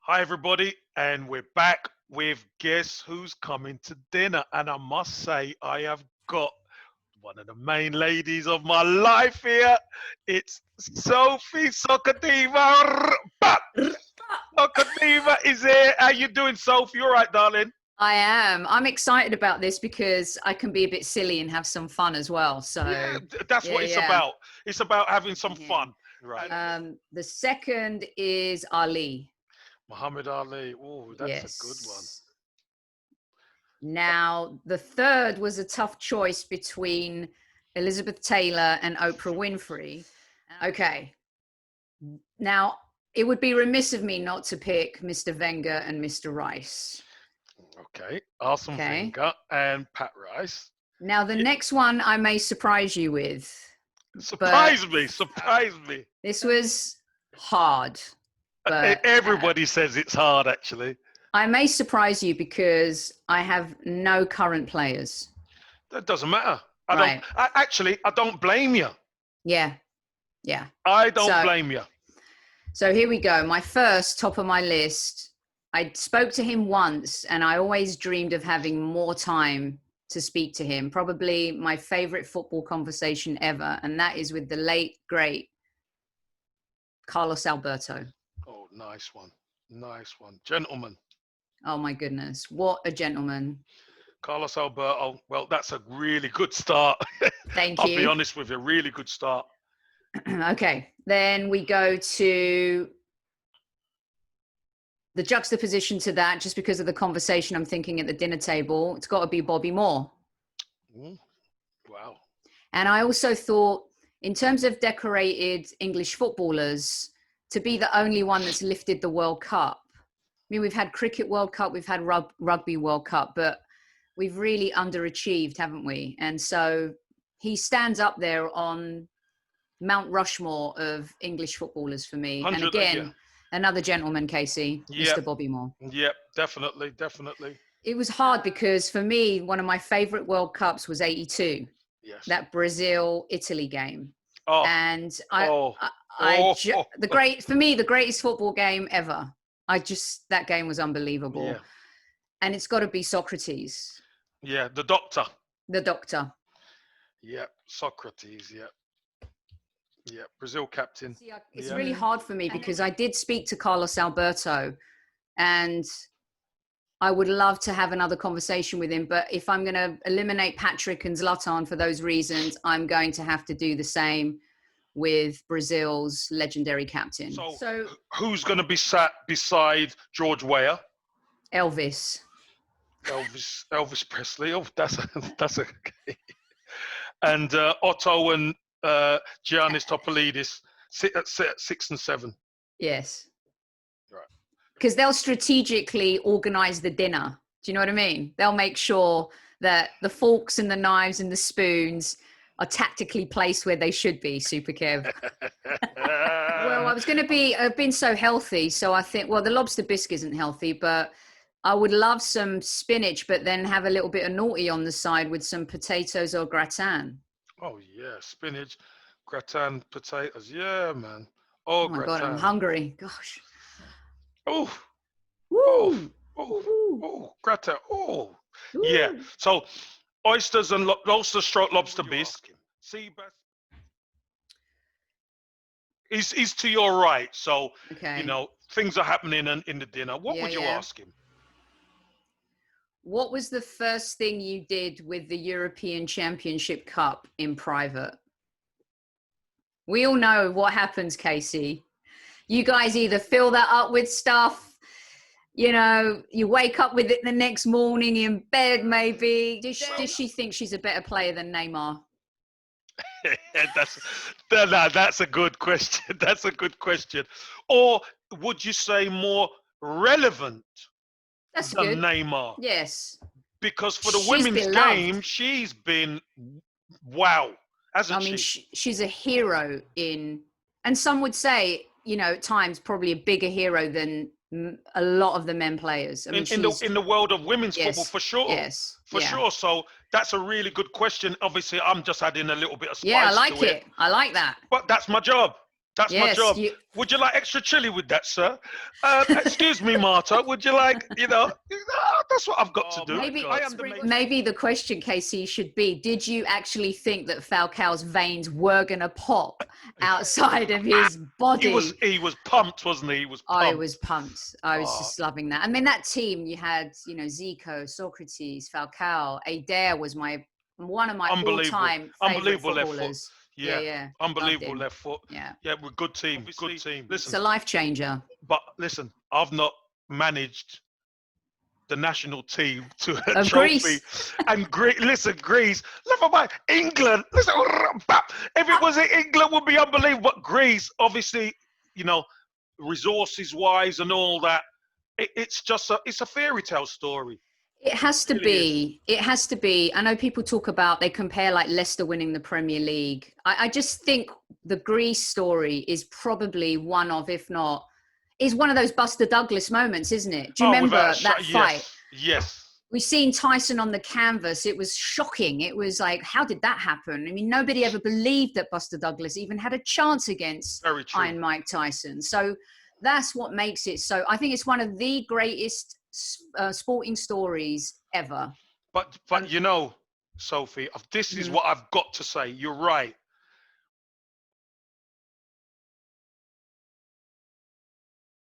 Hi, everybody, and we're back with Guess Who's Coming to Dinner. And I must say, I have got one of the main ladies of my life here. It's Sophie Soocerdiva. Soocerdiva is here. How you doing, Sophie? You all right, darling? I am. I'm excited about this because I can be a bit silly and have some fun as well. So Yeah, that's what it's yeah. about. It's about having some Yeah. fun. Right. The second is Ali. Muhammad Ali. Oh, that's a good one. Yes. Now, the third was a tough choice between Elizabeth Taylor and Oprah Winfrey. Okay. Now, it would be remiss of me not to pick Mr. Wenger and Mr. Rice. Okay. Arsene Wenger and Pat Rice. Now, the next one I may surprise you with. Surprise me. This was hard. But everybody says it's hard, actually. I may surprise you because I have no current players. That doesn't matter. I don't blame you. Yeah. I don't blame you. So here we go. My first top of my list. I spoke to him once and I always dreamed of having more time to speak to him. Probably my favorite football conversation ever. And that is with the late, great Carlos Alberto. Oh, nice one. Gentleman. Oh, my goodness. What a gentleman. Carlos Alberto. Well, that's a really good start. Thank you. I'll be honest with you. Really good start. Okay. Then we go to the juxtaposition to that, just because of the conversation I'm thinking at the dinner table. It's got to be Bobby Moore. Wow. And I also thought, in terms of decorated English footballers, to be the only one that's lifted the World Cup. I mean, we've had Cricket World Cup, we've had Rugby World Cup, but we've really underachieved, haven't we? And so he stands up there on Mount Rushmore of English footballers for me. And again, another gentleman, Casey, Mr. Bobby Moore. Yep, definitely. It was hard because for me, one of my favorite World Cups was '82. Yes. That Brazil-Italy game. Oh. And the greatest football game ever. That game was unbelievable. Yeah. And it's got to be Socrates. Yeah, the doctor. Yeah, Socrates, yeah. Yeah, Brazil captain. See, it's really hard for me because I did speak to Carlos Alberto and I would love to have another conversation with him. But if I'm going to eliminate Patrick and Zlatan for those reasons, I'm going to have to do the same with Brazil's legendary captain. So who's going to be sat beside George Weah? Elvis Presley. Oh, that's okay. And Otto and Giannis Topolidis sit at 6 and 7. Yes. Right. Because they'll strategically organize the dinner. Do you know what I mean? They'll make sure that the forks and the knives and the spoons are tactically placed where they should be, Super Kev. Well, I've been so healthy. So I think, the lobster bisque isn't healthy, but I would love some spinach, but then have a little bit of naughty on the side with some potatoes or gratin. Oh, yeah. Spinach, gratin, potatoes. Yeah, man. Oh my gratin. God, I'm hungry. Gosh. Oh. Woo. Oh, gratin. Oh. Woo. Yeah. So oysters and lobster bisque. See, he's to your right. So, okay. Things are happening in the dinner. What would you ask him? What was the first thing you did with the European Championship Cup in private? We all know what happens, Casey. You guys either fill that up with stuff, you wake up with it the next morning in bed, maybe. Does she think she's a better player than Neymar? That's a good question. That's a good question. Or would you say more relevant than Neymar? Yes. Because for the women's game, she's been wow, hasn't she? I mean, she's a hero and some would say, at times probably a bigger hero than a lot of the men players. I mean, in the world of women's football, for sure. Yes. For sure. So that's a really good question. Obviously, I'm just adding a little bit of spice. Yeah, I like it. I like that. But that's my job. That's my Yes, job. Would you like extra chili with that, sir? Excuse me, Marta. Would you like, that's what I've got to do. maybe I am the main. maybe the question, Casey, should be: did you actually think that Falcao's veins were gonna pop outside of his body? He was pumped, wasn't he? He was pumped. I was pumped. I was just loving that. I mean, that team, you had, Zico, Socrates, Falcao, Adair was one of my all-time favorite footballers. Yeah. Unbelievable left foot. Yeah. Yeah, we're good team. Good team. It's a life changer. But listen, I've not managed the national team to a Of trophy. Greece. And listen, Greece, never mind. England, listen, if it was in England, would be unbelievable. But Greece, obviously, resources wise and all that, it's just it's a fairy tale story. It has to be. It has to be. I know people talk about, they compare like Leicester winning the Premier League. I just think the Greece story is probably one of, if not, is one of those Buster Douglas moments, isn't it? Do you remember that fight? Yes. We've seen Tyson on the canvas. It was shocking. It was like, how did that happen? I mean, nobody ever believed that Buster Douglas even had a chance against Iron Mike Tyson. So that's what makes it so. I think it's one of the greatest sporting stories ever. But Sophie, this is what I've got to say. You're right.